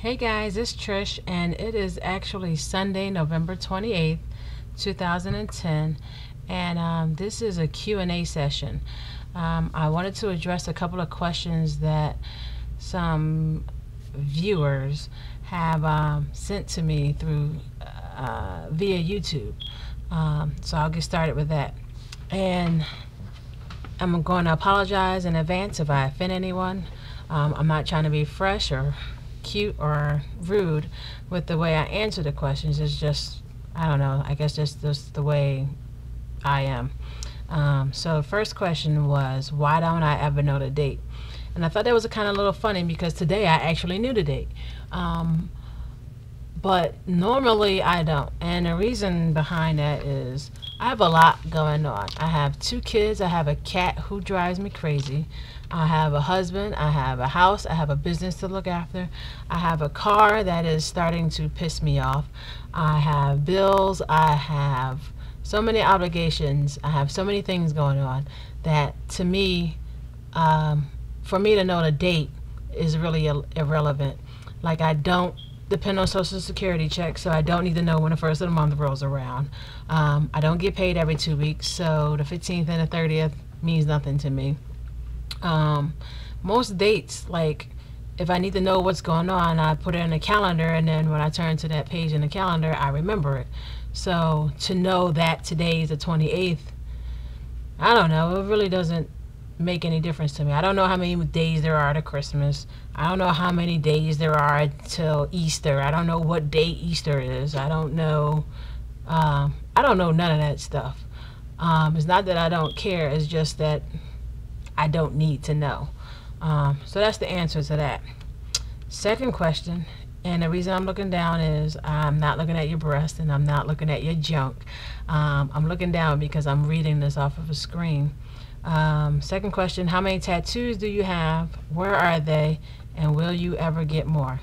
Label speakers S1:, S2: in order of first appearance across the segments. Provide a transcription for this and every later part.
S1: Hey guys, it's Trish, and it is actually Sunday, November 28th, 2010, and this is a Q&A session. I wanted to address a couple of questions that some viewers have sent to me through via YouTube. So I'll get started with that. And I'm going to apologize in advance if I offend anyone. I'm not trying to be fresh or cute or rude with the way I answer the questions. It's just, I don't know, I guess just the way I am. So the first question was, why don't I ever know the date? And I thought that was kind of a little funny because today I actually knew the date. But normally I don't. And the reason behind that is I have a lot going on. I have 2 kids. I have a cat who drives me crazy. I have a husband. I have a house. I have a business to look after. I have a car that is starting to piss me off. I have bills. I have so many obligations. I have so many things going on that, to me, for me to know the date is really irrelevant. Like, I don't depend on Social Security checks, so I don't need to know when the first of the month rolls around. I don't get paid every 2 weeks, so the 15th and the 30th means nothing to me. Most dates, like, if I need to know what's going on, I put it in a calendar, and then when I turn to that page in the calendar, I remember it. So to know that today is the 28th, I don't know, it really doesn't make any difference to me. I don't know how many days there are to Christmas. I don't know how many days there are till Easter. I don't know what day Easter is. I don't know none of that stuff. It's not that I don't care, it's just that I don't need to know. So that's the answer to that. Second question, and the reason I'm looking down is I'm not looking at your breast and I'm not looking at your junk. I'm looking down because I'm reading this off of a screen. Second question, how many tattoos do you have? Where are they? And will you ever get more?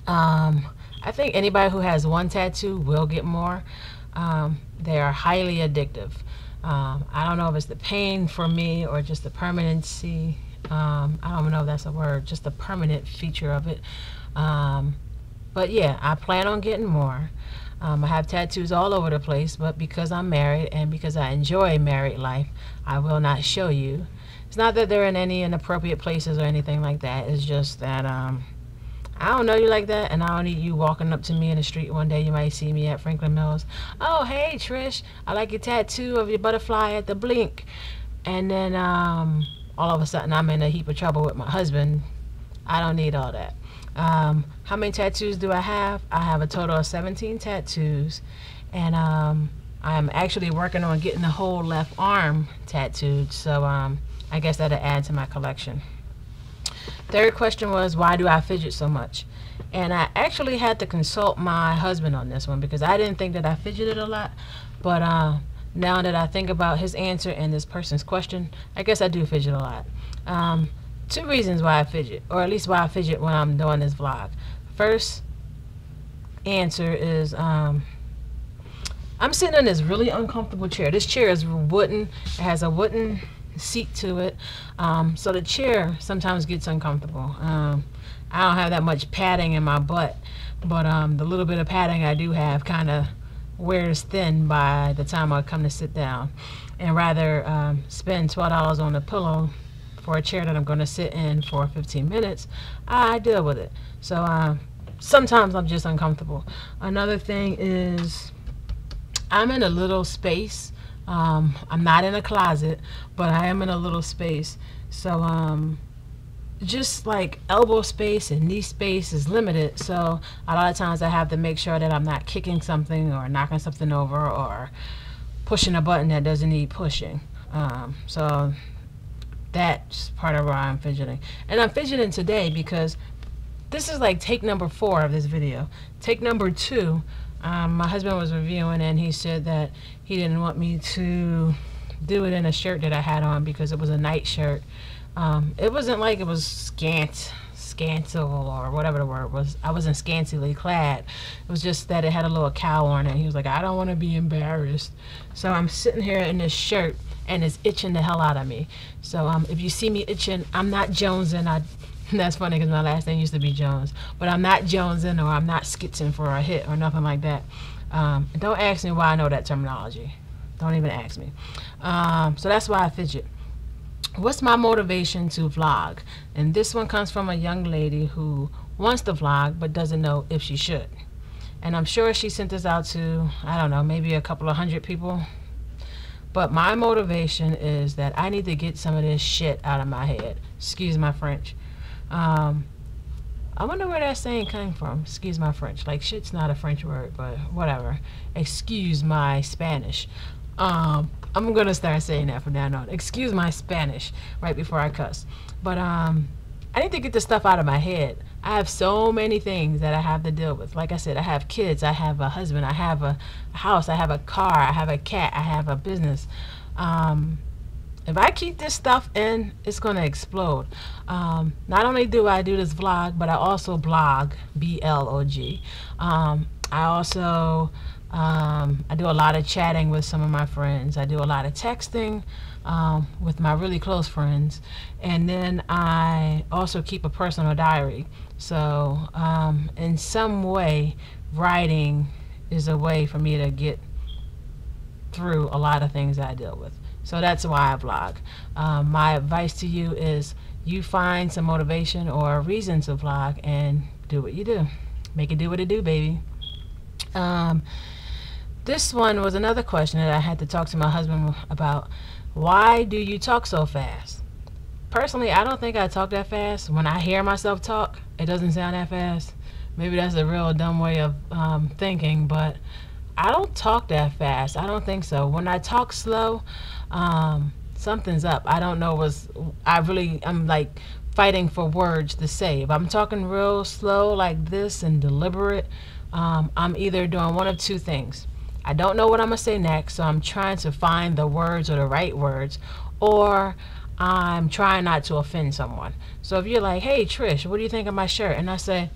S1: I think anybody who has 1 tattoo will get more. They are highly addictive. I don't know if it's the pain for me or just the permanency. I don't know if that's a word, just the permanent feature of it. But yeah, I plan on getting more. I have tattoos all over the place, but because I'm married and because I enjoy married life, I will not show you. It's not that they're in any inappropriate places or anything like that. It's just that I don't know you like that, and I don't need you walking up to me in the street one day. You might see me at Franklin Mills. Oh, hey, Trish, I like your tattoo of your butterfly at the blink. And then all of a sudden I'm in a heap of trouble with my husband. I don't need all that. How many tattoos do I have? I have a total of 17 tattoos, and I'm actually working on getting the whole left arm tattooed, so I guess that'll add to my collection. Third question was, why do I fidget so much? And I actually had to consult my husband on this one because I didn't think that I fidgeted a lot, but now that I think about his answer and this person's question, I guess I do fidget a lot. 2 reasons why I fidget, or at least why I fidget when I'm doing this vlog. First answer is I'm sitting in this really uncomfortable chair. This chair is wooden. It has a wooden seat to it. So the chair sometimes gets uncomfortable. I don't have that much padding in my butt, but the little bit of padding I do have kind of wears thin by the time I come to sit down. And rather spend $12 on a pillow for a chair that I'm going to sit in for 15 minutes, I deal with it. So sometimes I'm just uncomfortable. Another thing is I'm in a little space. I'm not in a closet, but I am in a little space. So just like elbow space and knee space is limited. So a lot of times I have to make sure that I'm not kicking something or knocking something over or pushing a button that doesn't need pushing. So that's part of why I'm fidgeting. And I'm fidgeting today because this is like take number 4 of this video. Take number 2, my husband was reviewing and he said that he didn't want me to do it in a shirt that I had on because it was a night shirt. It wasn't like it was scantle or whatever the word was. I wasn't scantily clad. It was just that it had a little cowl on it. He was like, I don't want to be embarrassed. So I'm sitting here in this shirt and it's itching the hell out of me. So if you see me itching, I'm not jonesing. That's funny because my last name used to be Jones, but I'm not Jonesing or I'm not skitzing for a hit or nothing like that. Don't ask me why I know that terminology. Don't even ask me. So that's why I fidget. What's my motivation to vlog? And this one comes from a young lady who wants to vlog but doesn't know if she should. And I'm sure she sent this out to, I don't know, maybe a couple of hundred people. But my motivation is that I need to get some of this shit out of my head. Excuse my French. I wonder where that saying came from. Excuse my French. Like, shit's not a French word, but whatever. Excuse my Spanish. I'm gonna start saying that from now on. Excuse my Spanish right before I cuss. But I need to get this stuff out of my head. I have so many things that I have to deal with. Like I said, I have kids, I have a husband, I have a house, I have a car, I have a cat, I have a business. If I keep this stuff in, it's gonna explode. Not only do I do this vlog, but I also blog, B-L-O-G. I also I do a lot of chatting with some of my friends. I do a lot of texting with my really close friends. And then I also keep a personal diary. So in some way, writing is a way for me to get through a lot of things I deal with. So that's why I vlog. My advice to you is you find some motivation or a reason to vlog and do what you do. Make it do what it do, baby. This one was another question that I had to talk to my husband about. Why do you talk so fast? Personally, I don't think I talk that fast. When I hear myself talk, it doesn't sound that fast. Maybe that's a real dumb way of thinking, but I don't talk that fast. I don't think so. When I talk slow, something's up. I don't know I'm like fighting for words to say. If I'm talking real slow like this and deliberate, I'm either doing one of two things. I don't know what I'm gonna say next, so I'm trying to find the words or the right words, or I'm trying not to offend someone. So if you're like, hey Trish, what do you think of my shirt? And I say,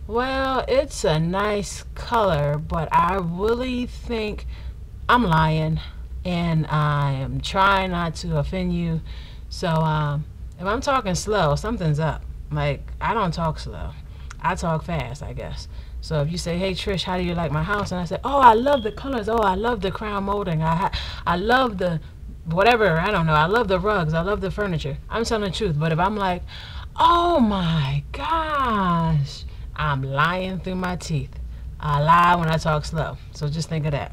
S1: well, it's a nice color, but I really think I'm lying and I am trying not to offend you. So if I'm talking slow, something's up. Like, I don't talk slow. I talk fast, I guess. So if you say, hey Trish, how do you like my house? And I say, oh, I love the colors. Oh, I love the crown molding. I love the whatever, I don't know. I love the rugs. I love the furniture. I'm telling the truth. But if I'm like, oh my gosh, I'm lying through my teeth. I lie when I talk slow. So just think of that.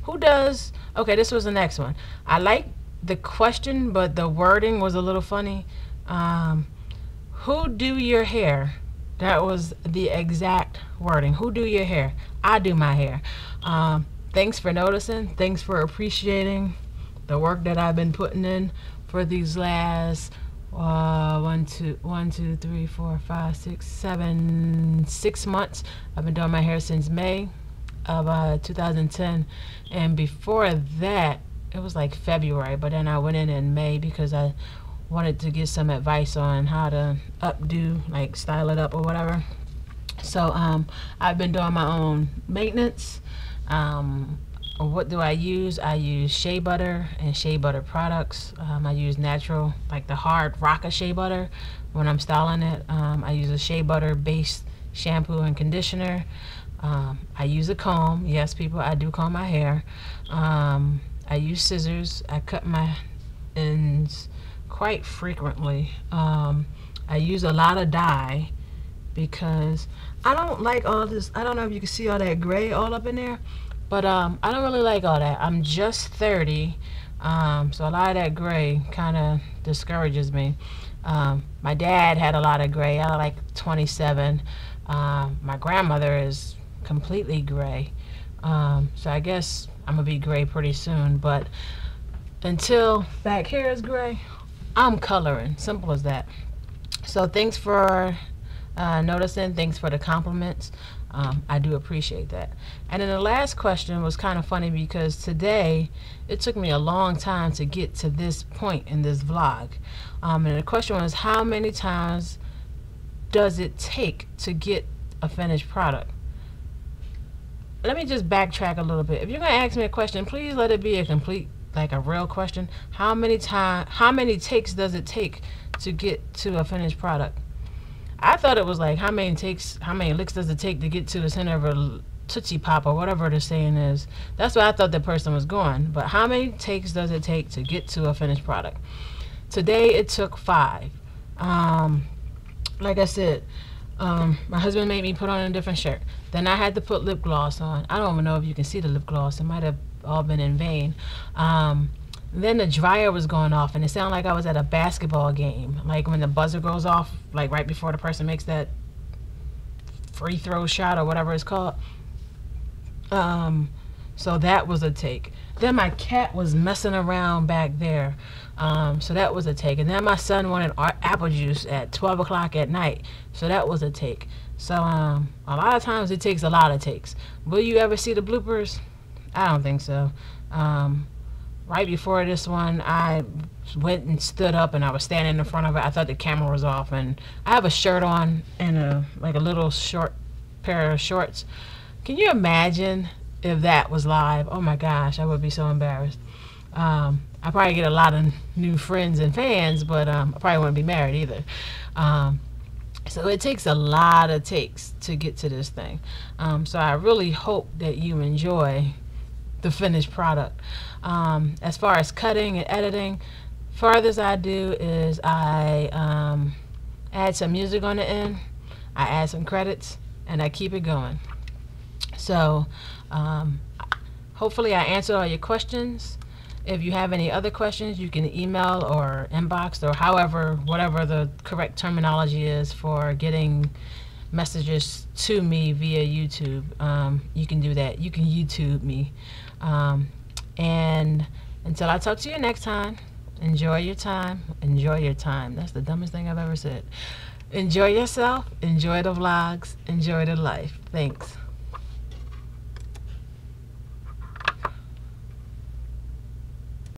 S1: Who does? Okay, this was the next one. I like the question, but the wording was a little funny. Who do your hair? That was the exact wording. Who do your hair? I do my hair. Thanks for noticing. Thanks for appreciating the work that I've been putting in for these last 6 months. I've been doing my hair since May of 2010, and before that it was like February, but then I went in May because I wanted to get some advice on how to updo, like style it up or whatever. So I've been doing my own maintenance. What do I use? I use shea butter and shea butter products. I use natural, like the hard Rocka shea butter when I'm styling it. I use a shea butter based shampoo and conditioner. I use a comb. Yes, people, I do comb my hair. I use scissors. I cut my ends quite frequently. I use a lot of dye because I don't like all this. I don't know if you can see all that gray all up in there, but I don't really like all that. I'm just 30, so a lot of that gray kind of discourages me. My dad had a lot of gray. I like 27. My grandmother is completely gray, so I guess I'm gonna be gray pretty soon, but until back here is gray, I'm coloring. Simple as that. So thanks for noticing. Thanks for the compliments. I do appreciate that. And then the last question was kind of funny because today it took me a long time to get to this point in this vlog. And the question was, how many times does it take to get a finished product? Let me just backtrack a little bit. If you're going to ask me a question, please let it be a complete like a real question. How many takes does it take to get to a finished product? I thought it was like how many licks does it take to get to the center of a Tootsie Pop or whatever the saying is. That's what I thought the person was going. But how many takes does it take to get to a finished product? Today it took 5. Like I said, my husband made me put on a different shirt. Then I had to put lip gloss on. I don't even know if you can see the lip gloss. It might have all been in vain. Then the dryer was going off, and it sounded like I was at a basketball game, like when the buzzer goes off, like right before the person makes that free throw shot or whatever it's called. So that was a take. Then my cat was messing around back there, so that was a take. And then my son wanted apple juice at 12 o'clock at night, so that was a take. So a lot of times it takes a lot of takes. Will you ever see the bloopers? I don't think so. Right before this one, I went and stood up, and I was standing in front of it. I thought the camera was off, and I have a shirt on and like a little short pair of shorts. Can you imagine if that was live? Oh my gosh, I would be so embarrassed. I probably get a lot of new friends and fans, but I probably wouldn't be married either. So it takes a lot of takes to get to this thing. So I really hope that you enjoy the finished product. As far as cutting and editing, farthest I do is I add some music on the end, I add some credits, and I keep it going. So hopefully I answered all your questions. If you have any other questions, you can email or inbox, or whatever the correct terminology is for getting messages to me via YouTube. You can do that. You can YouTube me. And until I talk to you next time, enjoy your time. Enjoy your time. That's the dumbest thing I've ever said. Enjoy yourself. Enjoy the vlogs. Enjoy the life. Thanks.